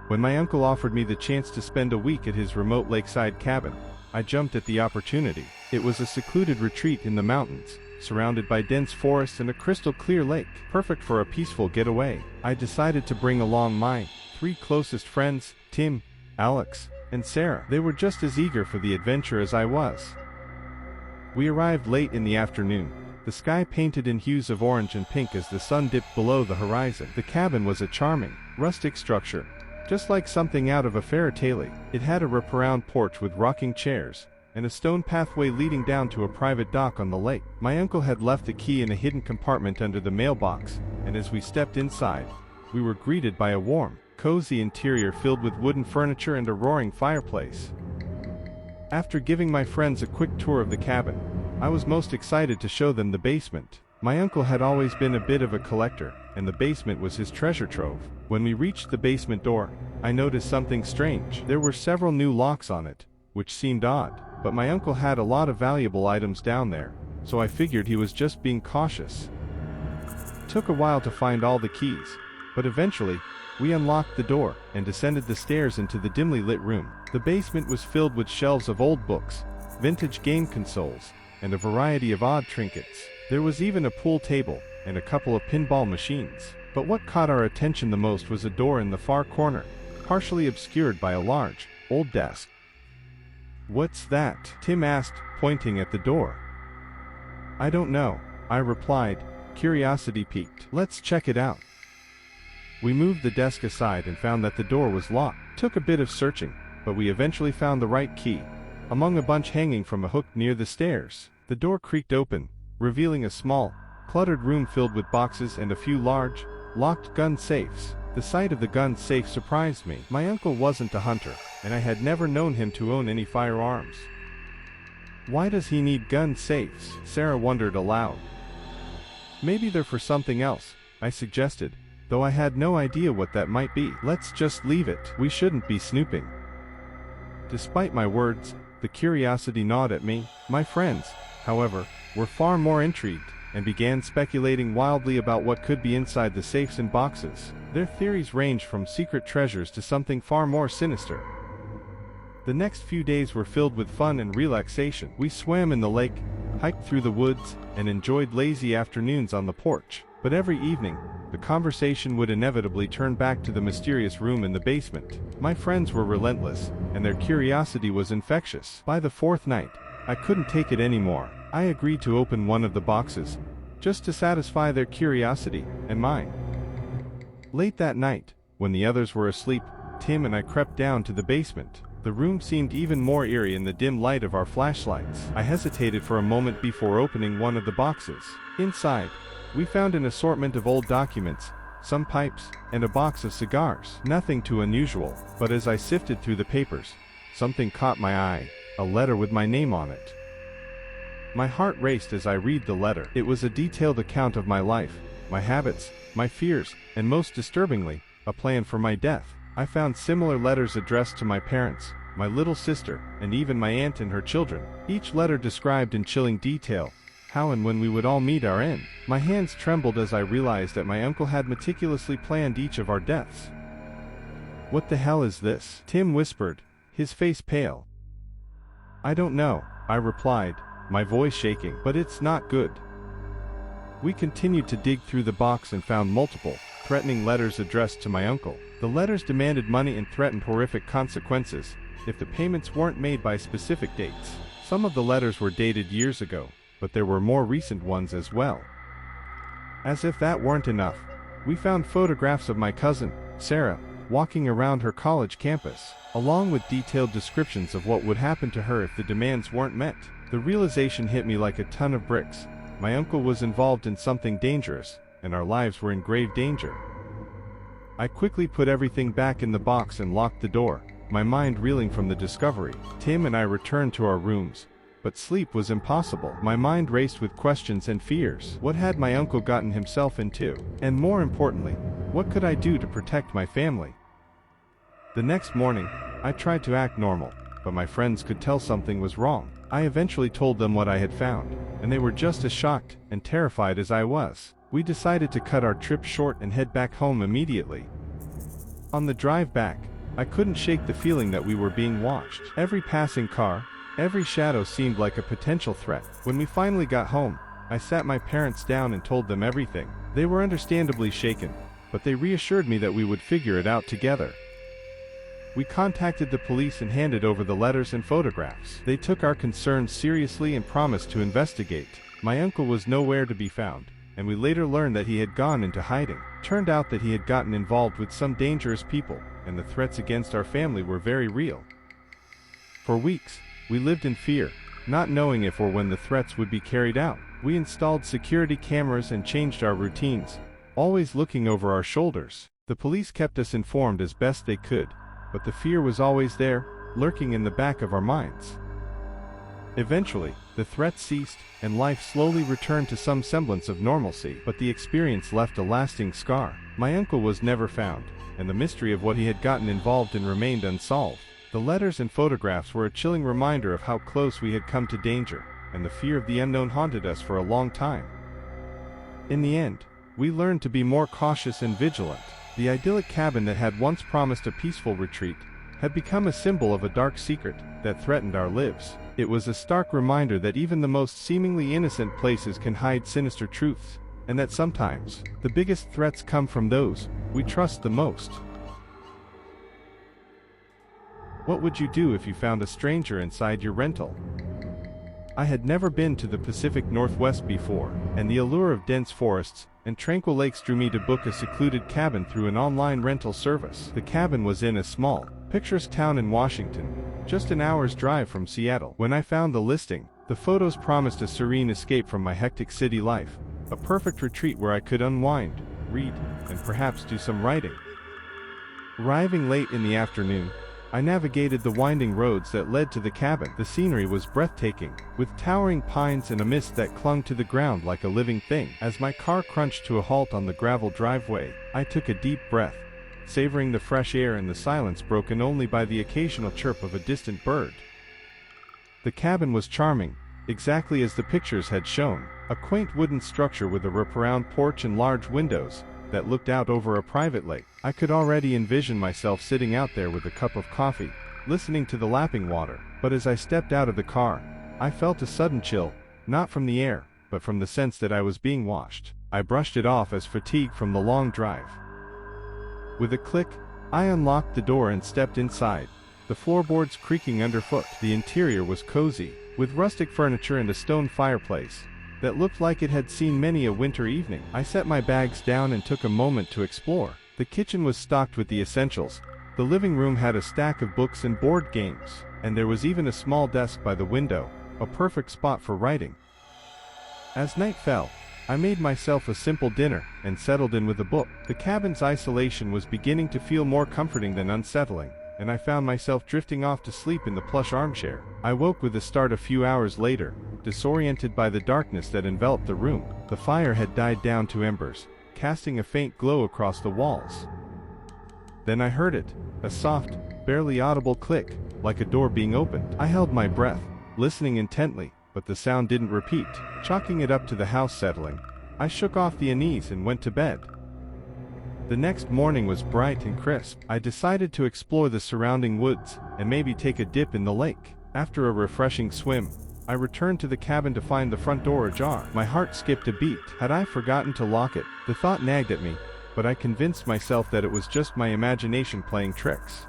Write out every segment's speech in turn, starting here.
When my uncle offered me the chance to spend a week at his remote lakeside cabin, I jumped at the opportunity. It was a secluded retreat in the mountains, surrounded by dense forests and a crystal-clear lake, perfect for a peaceful getaway. I decided to bring along my 3 closest friends, Tim, Alex, and Sarah. They were just as eager for the adventure as I was. We arrived late in the afternoon, the sky painted in hues of orange and pink as the sun dipped below the horizon. The cabin was a charming, rustic structure, just like something out of a fairy tale. It had a wraparound porch with rocking chairs, and a stone pathway leading down to a private dock on the lake. My uncle had left the key in a hidden compartment under the mailbox, and as we stepped inside, we were greeted by a warm, cozy interior filled with wooden furniture and a roaring fireplace. After giving my friends a quick tour of the cabin, I was most excited to show them the basement. My uncle had always been a bit of a collector, and the basement was his treasure trove. When we reached the basement door, I noticed something strange. There were several new locks on it, which seemed odd, but my uncle had a lot of valuable items down there, so I figured he was just being cautious. It took a while to find all the keys, but eventually, we unlocked the door and descended the stairs into the dimly lit room. The basement was filled with shelves of old books, vintage game consoles, and a variety of odd trinkets. There was even a pool table and a couple of pinball machines. But what caught our attention the most was a door in the far corner, partially obscured by a large, old desk. "What's that?" Tim asked, pointing at the door. "I don't know," I replied, curiosity piqued. "Let's check it out." We moved the desk aside and found that the door was locked. Took a bit of searching, but we eventually found the right key, among a bunch hanging from a hook near the stairs. The door creaked open, revealing a small, cluttered room filled with boxes and a few large, locked gun safes. The sight of the gun safe surprised me. My uncle wasn't a hunter, and I had never known him to own any firearms. "Why does he need gun safes?" Sarah wondered aloud. "Maybe they're for something else," I suggested, though I had no idea what that might be. "Let's just leave it. We shouldn't be snooping." Despite my words, the curiosity gnawed at me. My friends, however, were far more intrigued, and began speculating wildly about what could be inside the safes and boxes. Their theories ranged from secret treasures to something far more sinister. The next few days were filled with fun and relaxation. We swam in the lake, hiked through the woods, and enjoyed lazy afternoons on the porch. But every evening, the conversation would inevitably turn back to the mysterious room in the basement. My friends were relentless, and their curiosity was infectious. By the 4th night, I couldn't take it anymore. I agreed to open one of the boxes, just to satisfy their curiosity, and mine. Late that night, when the others were asleep, Tim and I crept down to the basement. The room seemed even more eerie in the dim light of our flashlights. I hesitated for a moment before opening one of the boxes. Inside, we found an assortment of old documents, some pipes, and a box of cigars. Nothing too unusual, but as I sifted through the papers, something caught my eye, a letter with my name on it. My heart raced as I read the letter. It was a detailed account of my life, my habits, my fears, and most disturbingly, a plan for my death. I found similar letters addressed to my parents, my little sister, and even my aunt and her children. Each letter described in chilling detail how and when we would all meet our end. My hands trembled as I realized that my uncle had meticulously planned each of our deaths. "What the hell is this?" Tim whispered, his face pale. "I don't know," I replied, my voice shaking, "but it's not good." We continued to dig through the box and found multiple, threatening letters addressed to my uncle. The letters demanded money and threatened horrific consequences if the payments weren't made by specific dates. Some of the letters were dated years ago, but there were more recent ones as well. As if that weren't enough, we found photographs of my cousin, Sarah, walking around her college campus, along with detailed descriptions of what would happen to her if the demands weren't met. The realization hit me like a ton of bricks. My uncle was involved in something dangerous, and our lives were in grave danger. I quickly put everything back in the box and locked the door, my mind reeling from the discovery. Tim and I returned to our rooms, but sleep was impossible. My mind raced with questions and fears. What had my uncle gotten himself into? And more importantly, what could I do to protect my family? The next morning, I tried to act normal, but my friends could tell something was wrong. I eventually told them what I had found, and they were just as shocked and terrified as I was. We decided to cut our trip short and head back home immediately. On the drive back, I couldn't shake the feeling that we were being watched. Every passing car, every shadow seemed like a potential threat. When we finally got home, I sat my parents down and told them everything. They were understandably shaken, but they reassured me that we would figure it out together. We contacted the police and handed over the letters and photographs. They took our concerns seriously and promised to investigate. My uncle was nowhere to be found, and we later learned that he had gone into hiding. Turned out that he had gotten involved with some dangerous people, and the threats against our family were very real. For weeks, we lived in fear, not knowing if or when the threats would be carried out. We installed security cameras and changed our routines, always looking over our shoulders. The police kept us informed as best they could, but the fear was always there, lurking in the back of our minds. Eventually, the threats ceased, and life slowly returned to some semblance of normalcy, but the experience left a lasting scar. My uncle was never found, and the mystery of what he had gotten involved in remained unsolved. The letters and photographs were a chilling reminder of how close we had come to danger, and the fear of the unknown haunted us for a long time. In the end, we learned to be more cautious and vigilant. The idyllic cabin that had once promised a peaceful retreat had become a symbol of a dark secret that threatened our lives. It was a stark reminder that even the most seemingly innocent places can hide sinister truths, and that sometimes, the biggest threats come from those we trust the most. What would you do if you found a stranger inside your rental? I had never been to the Pacific Northwest before, and the allure of dense forests and tranquil lakes drew me to book a secluded cabin through an online rental service. The cabin was in a small, picturesque town in Washington, just an hour's drive from Seattle. When I found the listing, the photos promised a serene escape from my hectic city life, a perfect retreat where I could unwind, read, and perhaps do some writing. Arriving late in the afternoon, I navigated the winding roads that led to the cabin. The scenery was breathtaking, with towering pines and a mist that clung to the ground like a living thing. As my car crunched to a halt on the gravel driveway, I took a deep breath, savoring the fresh air and the silence broken only by the occasional chirp of a distant bird. The cabin was charming, exactly as the pictures had shown, a quaint wooden structure with a wraparound porch and large windows that looked out over a private lake. I could already envision myself sitting out there with a cup of coffee, listening to the lapping water. But as I stepped out of the car, I felt a sudden chill, not from the air, but from the sense that I was being watched. I brushed it off as fatigue from the long drive. With a click, I unlocked the door and stepped inside, the floorboards creaking underfoot. The interior was cozy, with rustic furniture and a stone fireplace that looked like it had seen many a winter evening. I set my bags down and took a moment to explore. The kitchen was stocked with the essentials, the living room had a stack of books and board games, and there was even a small desk by the window, a perfect spot for writing. As night fell, I made myself a simple dinner and settled in with a book. The cabin's isolation was beginning to feel more comforting than unsettling, and I found myself drifting off to sleep in the plush armchair. I woke with a start a few hours later, disoriented by the darkness that enveloped the room. The fire had died down to embers, casting a faint glow across the walls. Then I heard it, a soft, barely audible click, like a door being opened. I held my breath, listening intently, but the sound didn't repeat. Chalking it up to the house settling, I shook off the unease and went to bed. The next morning was bright and crisp. I decided to explore the surrounding woods and maybe take a dip in the lake. After a refreshing swim, I returned to the cabin to find the front door ajar. My heart skipped a beat. Had I forgotten to lock it? The thought nagged at me, but I convinced myself that it was just my imagination playing tricks.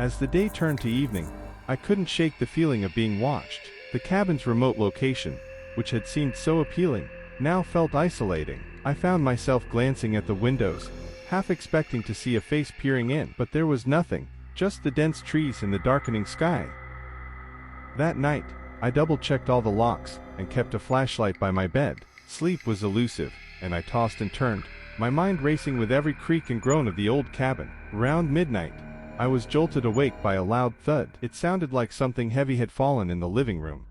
As the day turned to evening, I couldn't shake the feeling of being watched. The cabin's remote location, which had seemed so appealing, now felt isolating. I found myself glancing at the windows, half expecting to see a face peering in, but there was nothing, just the dense trees and the darkening sky. That night, I double-checked all the locks and kept a flashlight by my bed. Sleep was elusive, and I tossed and turned, my mind racing with every creak and groan of the old cabin. Around midnight, I was jolted awake by a loud thud. It sounded like something heavy had fallen in the living room.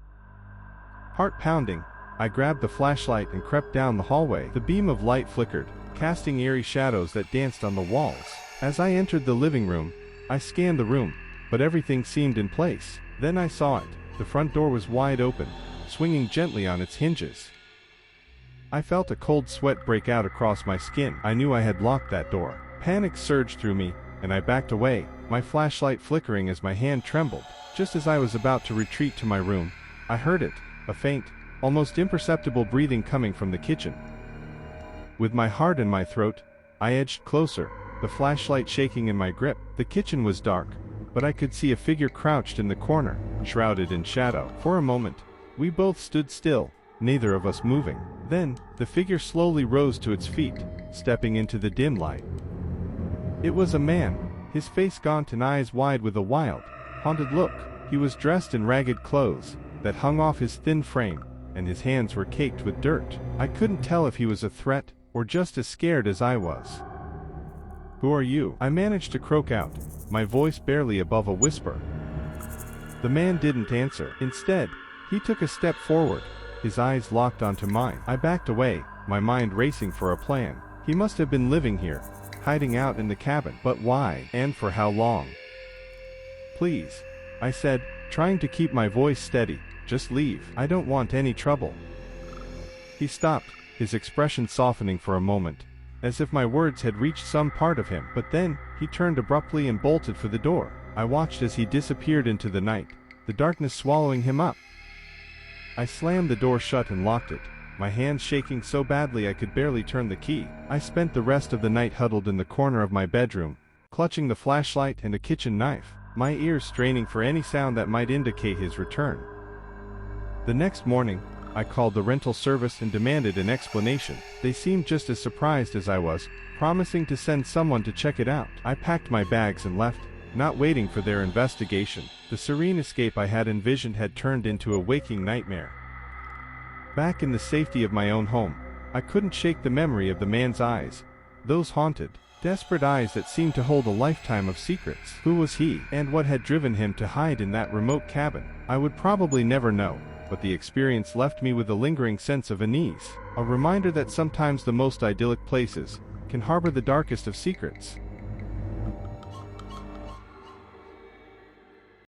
Heart pounding, I grabbed the flashlight and crept down the hallway. The beam of light flickered, casting eerie shadows that danced on the walls. As I entered the living room, I scanned the room, but everything seemed in place. Then I saw it. The front door was wide open, swinging gently on its hinges. I felt a cold sweat break out across my skin. I knew I had locked that door. Panic surged through me, and I backed away, my flashlight flickering as my hand trembled. Just as I was about to retreat to my room, I heard it, a faint, almost imperceptible breathing coming from the kitchen. With my heart in my throat, I edged closer, the flashlight shaking in my grip. The kitchen was dark, but I could see a figure crouched in the corner, shrouded in shadow. For a moment, we both stood still, neither of us moving. Then, the figure slowly rose to its feet, stepping into the dim light. It was a man, his face gaunt and eyes wide with a wild, haunted look. He was dressed in ragged clothes that hung off his thin frame, and his hands were caked with dirt. I couldn't tell if he was a threat, or just as scared as I was. "Who are you?" I managed to croak out, my voice barely above a whisper. The man didn't answer. Instead, he took a step forward, his eyes locked onto mine. I backed away, my mind racing for a plan. He must have been living here, hiding out in the cabin. But why, and for how long? "Please," I said, trying to keep my voice steady, "just leave. I don't want any trouble." He stopped, his expression softening for a moment, as if my words had reached some part of him. But then, he turned abruptly and bolted for the door. I watched as he disappeared into the night, the darkness swallowing him up. I slammed the door shut and locked it, my hands shaking so badly I could barely turn the key. I spent the rest of the night huddled in the corner of my bedroom, clutching the flashlight and a kitchen knife, my ears straining for any sound that might indicate his return. The next morning, I called the rental service and demanded an explanation. They seemed just as surprised as I was, promising to send someone to check it out. I packed my bags and left, not waiting for their investigation. The serene escape I had envisioned had turned into a waking nightmare. Back in the safety of my own home, I couldn't shake the memory of the man's eyes, those haunted, desperate eyes that seemed to hold a lifetime of secrets. Who was he, and what had driven him to hide in that remote cabin? I would probably never know, but the experience left me with a lingering sense of unease, a reminder that sometimes the most idyllic places can harbor the darkest of secrets.